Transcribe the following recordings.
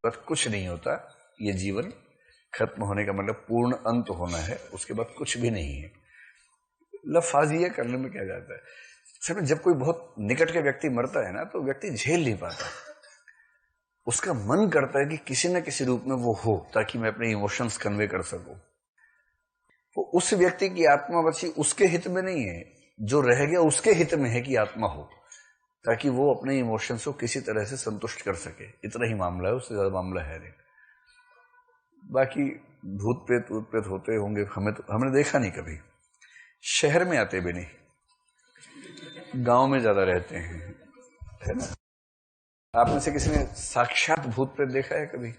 बाद कुछ नहीं होता। ये जीवन खत्म होने का मतलब पूर्ण अंत होना है, उसके बाद कुछ भी नहीं है। लफाजिया करने में क्या जाता है। सर जब कोई बहुत निकट के व्यक्ति मरता है ना, तो व्यक्ति झेल नहीं पाता, उसका मन करता है कि किसी न किसी रूप में वो हो, ताकि मैं अपने इमोशंस कन्वे कर सकूं। वो उस व्यक्ति की आत्मा बची उसके हित में नहीं है, जो रह गया उसके हित में है कि आत्मा हो, ताकि वो अपने इमोशंस को किसी तरह से संतुष्ट कर सके। इतना ही मामला है, उससे ज्यादा मामला है नहीं। बाकी भूत प्रेत होते होंगे, हमने देखा नहीं कभी, शहर में आते भी नहीं, गांव में ज्यादा रहते हैं, है ना। आप में से किसी ने साक्षात भूत प्रेत देखा है कभी?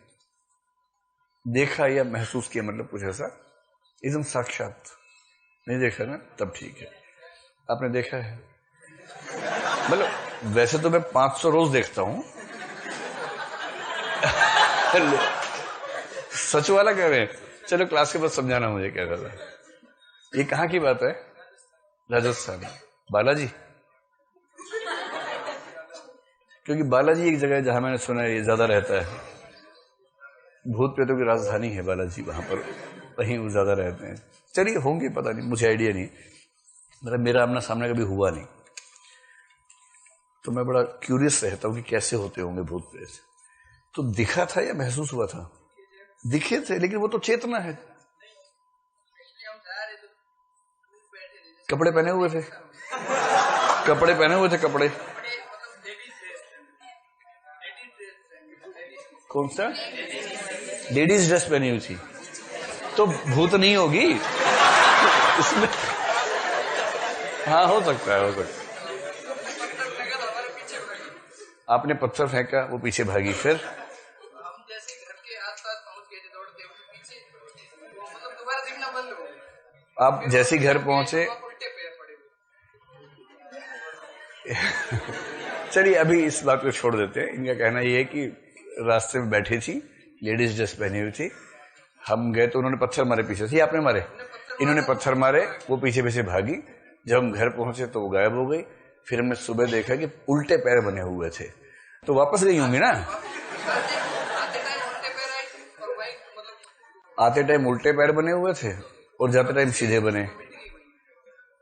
देखा या महसूस किया, मतलब कुछ ऐसा एकदम साक्षात नहीं देखा ना, तब ठीक है। आपने देखा है? मतलब वैसे तो मैं 500 रोज देखता हूं। सच वाला कह रहे हैं? चलो क्लास के बाद समझाना मुझे क्या कर रहा है। ये कहाँ की बात है? राजस्थान। बालाजी? क्योंकि बालाजी एक जगह है जहां मैंने सुना है ये ज्यादा रहता है, भूत प्रेतों की राजधानी है बालाजी, वहां पर वहीं वो ज्यादा रहते हैं। चलिए होंगे, पता नहीं, मुझे आइडिया नहीं, मतलब मेरा आमना सामना कभी हुआ नहीं, तो मैं बड़ा क्यूरियस रहता हूं कि कैसे होते होंगे भूत प्रेत। तो दिखा था या महसूस हुआ था? दिखे थे, लेकिन वो तो चेतना है। कपड़े पहने हुए थे, कपड़े पहने हुए थे, कपड़े कौन सा? लेडीज ड्रेस पहनी हुई थी, तो भूत नहीं होगी इसमें। हाँ हो सकता है, हो सकता है। आपने पत्थर फेंका, वो पीछे भागी, फिर हम जैसे घर के आसपास पहुंच गए थे, दौड़ते हुए पीछे, मतलब दोबारा दिखना बंद हो गया। आप जैसे घर पहुंचे, उल्टे पैर पड़े हुए। चलिए अभी इस बात को छोड़ देते हैं। इनका कहना यह है कि रास्ते में बैठी थी, लेडीज ड्रेस पहनी हुई थी, हम गए तो उन्होंने पत्थर मारे पीछे से। आपने मारे? इन्होंने पत्थर मारे, वो पीछे पीछे भागी। जब हम घर पहुंचे तो वो गायब हो गई। फिर हमने सुबह देखा कि उल्टे पैर बने हुए थे, तो वापस गई होंगी ना। आते टाइम उल्टे पैर बने हुए थे और जाते टाइम सीधे बने,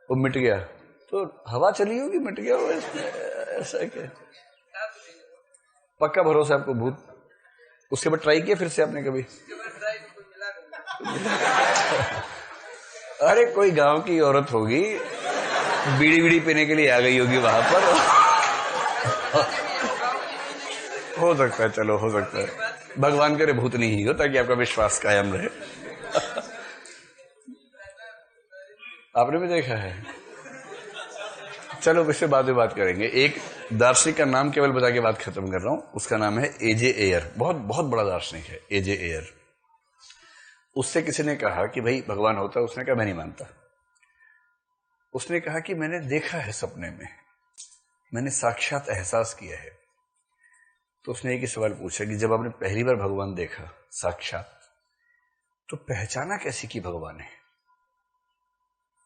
वो मिट गया। तो हवा चली होगी, मिट गया हो, ऐसा क्या? पक्का भरोसा आपको भूत? उसके बाद ट्राई किया फिर से आपने कभी? अरे कोई गांव की औरत होगी, बीड़ी बीड़ी पीने के लिए आ गई होगी वहां पर। हो सकता है, चलो हो सकता है। भगवान करे भूत नहीं ही हो, ताकि आपका विश्वास कायम रहे। आपने भी देखा है? चलो इससे बाद में बात करेंगे। एक दार्शनिक का नाम केवल बता के बात खत्म कर रहा हूं, उसका नाम है एजे एयर। बहुत बहुत बड़ा दार्शनिक है एजे एयर। उससे किसी ने कहा कि भाई भगवान होता है, उसने कहा मैं नहीं मानता। उसने कहा कि मैंने देखा है सपने में, मैंने साक्षात एहसास किया है। तो उसने एक ही सवाल पूछा कि जब आपने पहली बार भगवान देखा साक्षात, तो पहचाना कैसे कि भगवान है?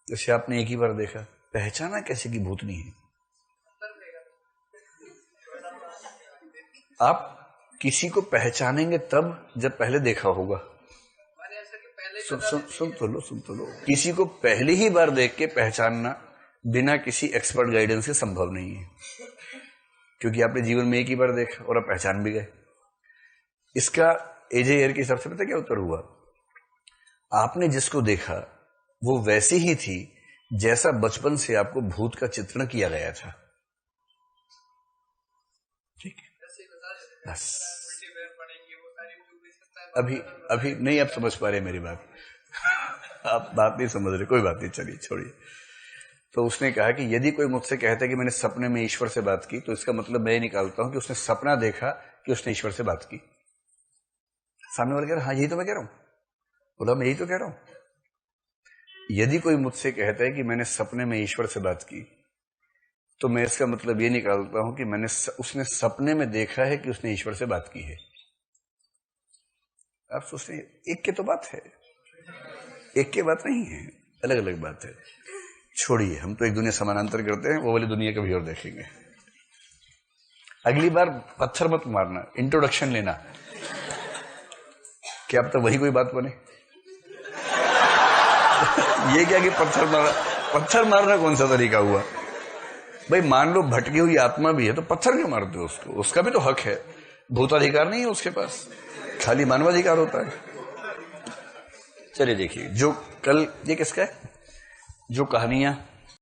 जैसे आपने एक ही बार देखा, पहचाना कैसे कि भूत नहीं है? आप किसी को पहचानेंगे तब जब पहले देखा होगा। सुन तो लो। किसी को पहली ही बार देख के पहचानना बिना किसी एक्सपर्ट गाइडेंस के संभव नहीं है, क्योंकि आपने जीवन में एक ही बार देखा और आप पहचान भी गए। इसका एजे एयर के हिसाब से पता क्या उत्तर हुआ? आपने जिसको देखा वो वैसी ही थी जैसा बचपन से आपको भूत का चित्रण किया गया था। ठीक है, बस। अभी नहीं आप समझ पा रहे मेरी बात। आप बात नहीं समझ रहे, कोई बात नहीं, चलिए छोड़िए। तो उसने कहा कि यदि कोई मुझसे कहता है कि मैंने सपने में ईश्वर से बात की, तो इसका मतलब मैं निकालता हूं कि उसने सपना देखा कि उसने ईश्वर से बात की। सामने वाले कह रहा हाँ यही तो मैं कह रहा हूं। बोला मैं यही तो कह रहा हूं। यदि कोई मुझसे कहता है कि मैंने सपने में ईश्वर से बात की, तो मैं इसका मतलब ये निकालता हूं कि उसने सपने में देखा है कि उसने ईश्वर से बात की है। आप सोचते हैं एक की तो बात है, एक की बात नहीं है, अलग अलग बात है। छोड़िए, हम तो एक दुनिया समानांतर करते हैं, वो वाली दुनिया कभी और देखेंगे। अगली बार पत्थर मत मारना, इंट्रोडक्शन लेना। क्या अब तक वही कोई बात बने? ये क्या कि पत्थर मारना कौन सा तरीका हुआ? भाई मान लो भटकी हुई आत्मा भी है तो पत्थर क्यों मारते हो उसको? उसका भी तो हक है, भूताधिकार नहीं है उसके पास, खाली मानवाधिकार होता है। चलिए देखिए, जो कल ये किसका है, जो कहानियां